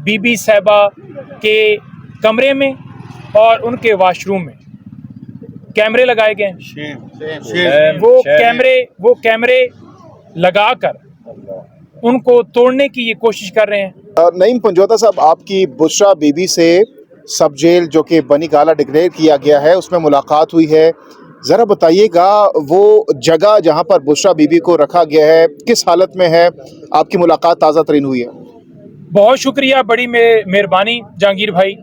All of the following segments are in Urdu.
بی بی صاحبہ کے کمرے میں اور ان کے واش روم میں کیمرے لگائے گئے ہیں۔ وہ کیمرے لگا کر ان کو توڑنے کی یہ کوشش کر رہے ہیں۔ نعیم پنجوتا صاحب، آپ کی بشرا بی بی سے سب جیل جو کہ بنی گالہ ڈکلیئر کیا گیا ہے اس میں ملاقات ہوئی ہے، ذرا بتائیے گا وہ جگہ جہاں پر بشرا بی بی کو رکھا گیا ہے کس حالت میں ہے؟ آپ کی ملاقات تازہ ترین ہوئی ہے۔ بہت شکریہ، بڑی مہربانی جہانگیر بھائی۔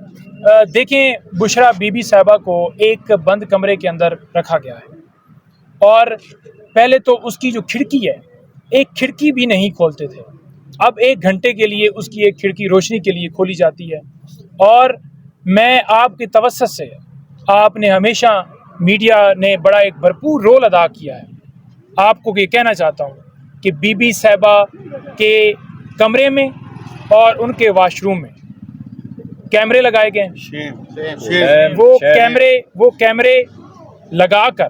دیکھیں، بشرا بی بی صاحبہ کو ایک بند کمرے کے اندر رکھا گیا ہے اور پہلے تو اس کی جو کھڑکی ہے ایک کھڑکی بھی نہیں کھولتے تھے، اب 1 گھنٹے کے لیے اس کی ایک کھڑکی روشنی کے لیے کھولی جاتی ہے۔ اور میں آپ کی توسط سے، آپ نے ہمیشہ میڈیا نے بڑا ایک بھرپور رول ادا کیا ہے، آپ کو یہ کہنا چاہتا ہوں کہ بی بی صاحبہ کے کمرے میں اور ان کے واش روم میں کیمرے لگائے گئے ہیں۔ وہ کیمرے لگا کر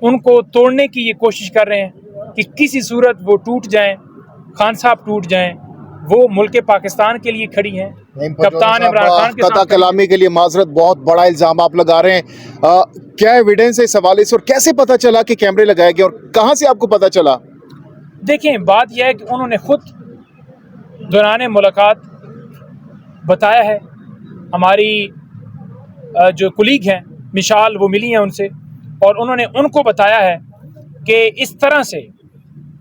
ان کو توڑنے کی یہ کوشش کر رہے ہیں کہ کسی صورت وہ ٹوٹ جائیں، خان صاحب ٹوٹ جائیں۔ وہ ملک پاکستان کے لیے کھڑی ہیں، کپتان عمران خان کے قطع ساتھ کلامی کے لیے معذرت، بہت بڑا الزام آپ لگا رہے ہیں، کیا ایویڈنس ہے اس حوالے سے اور کیسے پتہ چلا کہ کیمرے لگائے گئے اور کہاں سے آپ کو پتہ چلا؟ دیکھیں، بات یہ ہے کہ انہوں نے خود دوران ملاقات بتایا ہے، ہماری جو کولیگ ہیں مشال وہ ملی ہیں ان سے اور انہوں نے ان کو بتایا ہے کہ اس طرح سے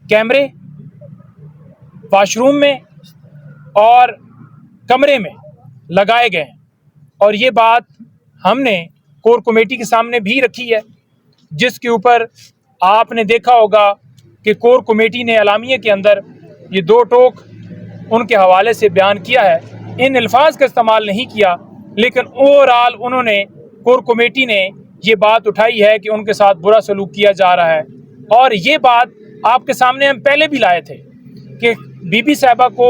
کیمرے واش روم میں اور کمرے میں لگائے گئے ہیں، اور یہ بات ہم نے کور کمیٹی کے سامنے بھی رکھی ہے، جس کے اوپر آپ نے دیکھا ہوگا کہ کور کمیٹی نے اعلامیے کے اندر یہ 2 ٹوک ان کے حوالے سے بیان کیا ہے۔ ان الفاظ کا استعمال نہیں کیا، لیکن اوورآل انہوں نے، کور کمیٹی نے یہ بات اٹھائی ہے کہ ان کے ساتھ برا سلوک کیا جا رہا ہے۔ اور یہ بات آپ کے سامنے ہم پہلے بھی لائے تھے کہ بی بی صاحبہ کو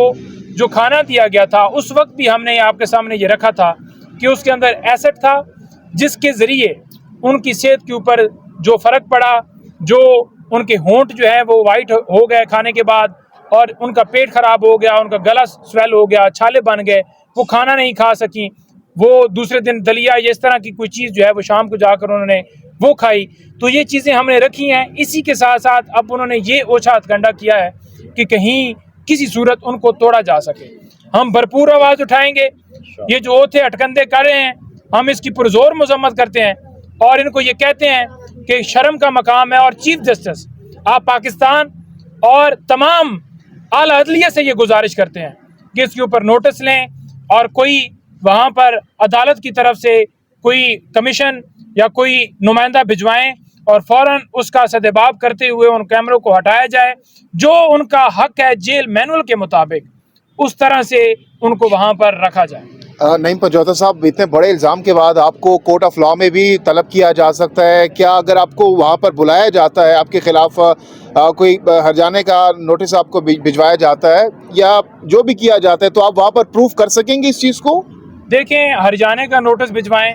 جو کھانا دیا گیا تھا اس وقت بھی ہم نے آپ کے سامنے یہ رکھا تھا کہ اس کے اندر ایسڈ تھا، جس کے ذریعے ان کی صحت کے اوپر جو فرق پڑا، جو ان کے ہونٹ جو ہیں وہ وائٹ ہو گئے کھانے کے بعد، اور ان کا پیٹ خراب ہو گیا، ان کا گلا سویل ہو گیا، چھالے بن گئے، وہ کھانا نہیں کھا سکیں، وہ دوسرے دن دلیا یا اس طرح کی کوئی چیز جو ہے وہ شام کو جا کر انہوں نے وہ کھائی۔ تو یہ چیزیں ہم نے رکھی ہیں۔ اسی کے ساتھ ساتھ اب انہوں نے یہ اوچھا ہتھ کنڈا کیا ہے کہ کہیں کسی صورت ان کو توڑا جا سکے۔ ہم بھرپور آواز اٹھائیں گے، یہ جو اوتھے اٹکندے کر رہے ہیں ہم اس کی پرزور مذمت کرتے ہیں اور ان کو یہ کہتے ہیں کہ شرم کا مقام ہے۔ اور چیف جسٹس آپ پاکستان اور تمام اعلیٰ عدلیہ سے یہ گزارش کرتے ہیں کہ اس کے اوپر نوٹس لیں اور کوئی وہاں پر عدالت کی طرف سے کوئی کمیشن یا کوئی نمائندہ بھجوائیں اور فوراً اس کا سدباب کرتے ہوئے ان کیمروں کو ہٹایا جائے، جو ان کا حق ہے جیل مینول کے مطابق، اس طرح سے ان کو وہاں پر رکھا جائے۔ نعیم پنجوتا صاحب، اتنے بڑے الزام کے بعد آپ کو کورٹ آف لاء میں بھی طلب کیا جا سکتا ہے، کیا اگر آپ کو وہاں پر بلایا جاتا ہے آپ کے خلاف کوئی ہرجانے کا نوٹس آپ کو بھجوایا جاتا ہے یا جو بھی کیا جاتا ہے تو آپ وہاں پر پروف کر سکیں گے اس چیز کو؟ دیکھیں، ہرجانے کا نوٹس بھجوائیں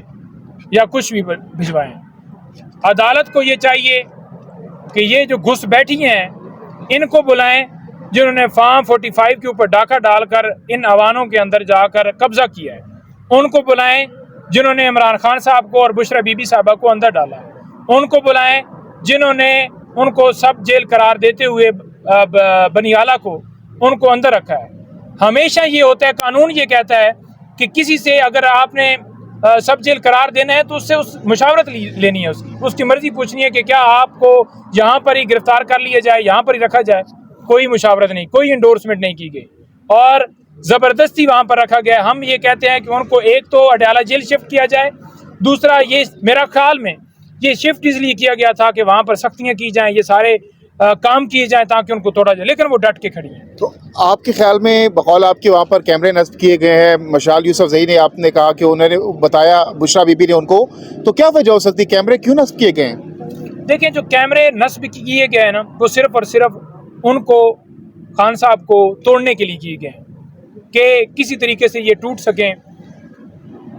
یا کچھ بھی بھجوائیں، عدالت کو یہ چاہیے کہ یہ جو گھس بیٹھی ہیں ان کو بلائیں، جنہوں نے فارم 45 کے اوپر ڈاکہ ڈال کر ان اوانوں کے اندر جا کر قبضہ کیا ہے، ان کو بلائیں جنہوں نے عمران خان صاحب کو اور بشرا بی بی صاحبہ کو اندر ڈالا ہے، ان کو بلائیں جنہوں نے ان کو سب جیل قرار دیتے ہوئے بنی گالہ کو ان کو اندر رکھا ہے۔ ہمیشہ یہ ہوتا ہے، قانون یہ کہتا ہے کہ کسی سے اگر آپ نے سب جیل قرار دینا ہے تو اس سے مشاورت لینی ہے، اس کی مرضی پوچھنی ہے کہ کیا آپ کو یہاں پر ہی گرفتار کر لیا جائے، یہاں پر ہی رکھا جائے۔ کوئی مشاورت نہیں، کوئی انڈورسمنٹ نہیں کی گئی اور زبردستی وہاں پر رکھا گیا۔ ہم یہ کہتے ہیں کہ ان کو ایک تو اڈیالہ جیل شفٹ کیا جائے، دوسرا یہ میرا خیال میں یہ شفٹ اس لیے کیا گیا تھا کہ وہاں پر سختیاں کی جائیں، یہ سارے کام کیے جائیں تاکہ ان کو توڑا جائے، لیکن وہ ڈٹ کے کھڑی ہیں۔ تو آپ کے خیال میں بقول آپ کے وہاں پر کیمرے نصب کیے گئے ہیں، مشال یوسف زئی نے آپ نے کہا کہ انہوں نے بتایا بشرا بی بی نے ان کو، تو کیا وجہ ہو سکتی کیمرے کیوں نصب کیے گئے ہیں؟ دیکھیں، جو کیمرے نصب کیے گئے ہیں نا وہ صرف اور صرف ان کو، خان صاحب کو توڑنے کے لیے کیے گئے ہیں کہ کسی طریقے سے یہ ٹوٹ سکیں۔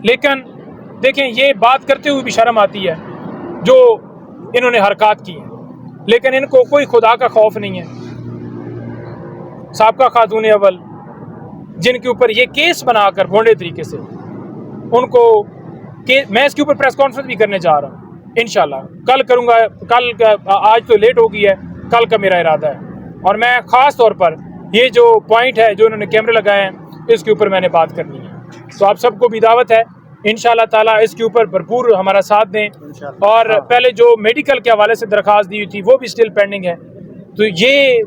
لیکن دیکھیں، یہ بات کرتے ہوئے بھی شرم آتی ہے جو انہوں نے حرکات کی ہیں، لیکن ان کو کوئی خدا کا خوف نہیں ہے۔ سابقہ خاتون اول جن کے اوپر یہ کیس بنا کر بھونڈے طریقے سے ان کو میں اس کے اوپر پریس کانفرنس بھی کرنے جا رہا ہوں انشاءاللہ کل کروں گا. آج تو لیٹ ہو گئی ہے, کل کا میرا ارادہ ہے, اور میں خاص طور پر یہ جو پوائنٹ ہے جو انہوں نے کیمرے لگائے ہیں اس کے اوپر میں نے بات کرنی ہے. تو آپ سب کو بھی دعوت ہے انشاءاللہ تعالیٰ اس کے اوپر بھرپور ہمارا ساتھ دیں. اور پہلے جو میڈیکل کے حوالے سے درخواست دی ہوئی تھی وہ بھی اسٹل پینڈنگ ہے. تو یہ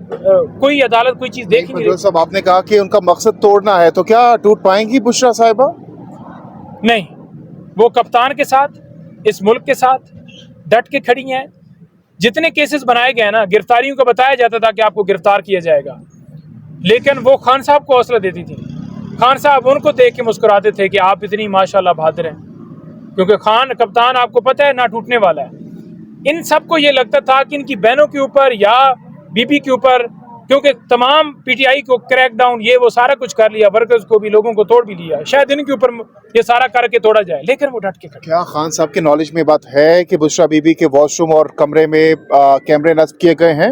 کوئی عدالت کوئی چیز دیکھ نہیں رہی. صاحب آپ نے کہا کہ ان کا مقصد توڑنا ہے, تو کیا ٹوٹ پائیں گی بشرا صاحبہ؟ نہیں, وہ کپتان کے ساتھ اس ملک کے ساتھ ڈٹ کے کھڑی ہیں. جتنے کیسز بنائے گئے ہیں نا, گرفتاریوں کا بتایا جاتا تھا کہ آپ کو گرفتار کیا جائے گا, لیکن وہ خان صاحب کو حوصلہ دیتی تھی. خان صاحب ان کو دیکھ کے مسکراتے تھے کہ آپ اتنی ماشاءاللہ بہادر ہیں, کیونکہ خان کپتان آپ کو پتہ ہے نہ ٹوٹنے والا ہے. ان سب کو یہ لگتا تھا کہ ان کی بہنوں کے اوپر یا بی بی کے اوپر, کیونکہ تمام پی ٹی آئی کو کریک ڈاؤن یہ وہ سارا کچھ کر لیا, ورکرز کو بھی لوگوں کو توڑ بھی لیا, شاید ان کے اوپر یہ سارا کر کے توڑا جائے, لیکن وہ ڈٹ کے کھڑے. کیا خان صاحب کے نالج میں بات ہے کہ بشرا بی بی کے واش روم اور کمرے میں کیمرے نصب کیے گئے ہیں؟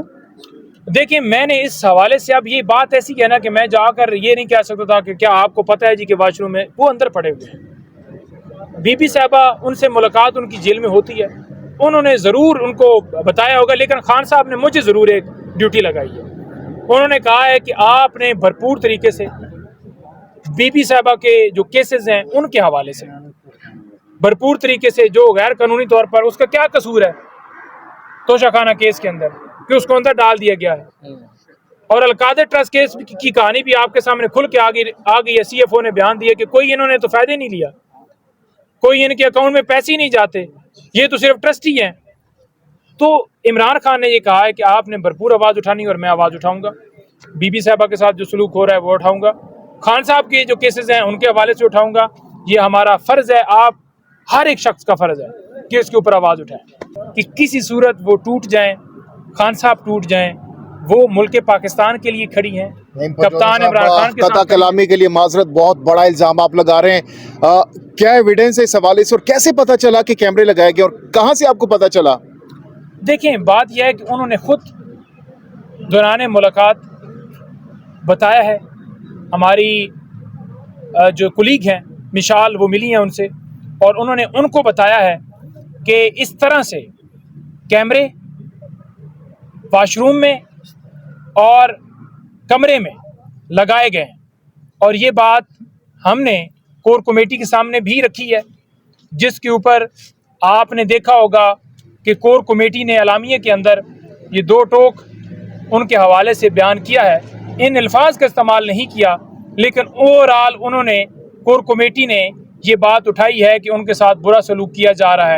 دیکھیں, میں نے اس حوالے سے اب یہ بات ایسی ہے نا کہ میں جا کر یہ نہیں کہہ سکتا تھا کہ کیا آپ کو پتہ ہے جی کہ واش روم میں وہ اندر پڑے ہوئے ہیں. بی بی صاحبہ ان سے ملاقات ان کی جیل میں ہوتی ہے, انہوں نے ضرور ان کو بتایا ہوگا, لیکن خان صاحب نے مجھے ضرور ایک ڈیوٹی لگائی ہے. انہوں نے کہا ہے کہ آپ نے بھرپور طریقے سے بی بی صاحبہ کے جو کیسز ہیں ان کے حوالے سے بھرپور طریقے سے, جو غیر قانونی طور پر اس کا کیا قصور ہے توشہ خانہ کیس کے اندر کہ اس کو اندر ڈال دیا گیا ہے, اور القادر ٹرسٹ کیس کی کہانی بھی آپ کے سامنے کھل کے آ گئی ہے. سی ایف او نے بیان دیا کہ کوئی انہوں نے تو فائدے نہیں لیا, کوئی ان کے اکاؤنٹ میں پیسے ہی نہیں جاتے, یہ تو صرف ٹرسٹی ہیں. تو عمران خان نے یہ کہا ہے کہ آپ نے بھرپور آواز اٹھانی, اور میں آواز اٹھاؤں گا. بی بی صاحبہ کے ساتھ جو سلوک ہو رہا ہے وہ اٹھاؤں گا, خان صاحب کے جو کیسز ہیں ان کے حوالے سے اٹھاؤں گا. یہ ہمارا فرض ہے, آپ ہر ایک شخص کا فرض ہے کہ اس کے اوپر آواز اٹھائیں, کہ کسی صورت وہ ٹوٹ جائیں, خان صاحب ٹوٹ جائیں. وہ ملک پاکستان کے لیے کھڑی ہیں, کپتان عمران خان کے قطع ساتھ کلامی کے لیے معذرت, بہت بڑا الزام آپ لگا رہے ہیں. کیا ایویڈنس ہے اس حوالے سے, اور کیسے پتہ چلا کہ کیمرے لگائے گئے, اور کہاں سے آپ کو پتہ چلا؟ دیکھیں, بات یہ ہے کہ انہوں نے خود دوران ملاقات بتایا ہے. ہماری جو کولیگ ہیں مشال وہ ملی ہیں ان سے, اور انہوں نے ان کو بتایا ہے کہ اس طرح سے کیمرے واش روم میں اور کمرے میں لگائے گئے ہیں. اور یہ بات ہم نے کور کمیٹی کے سامنے بھی رکھی ہے, جس کے اوپر آپ نے دیکھا ہوگا کہ کور کمیٹی نے اعلامیے کے اندر یہ 2 ٹوک ان کے حوالے سے بیان کیا ہے. ان الفاظ کا استعمال نہیں کیا, لیکن اوورآل انہوں نے کور کمیٹی نے یہ بات اٹھائی ہے کہ ان کے ساتھ برا سلوک کیا جا رہا ہے.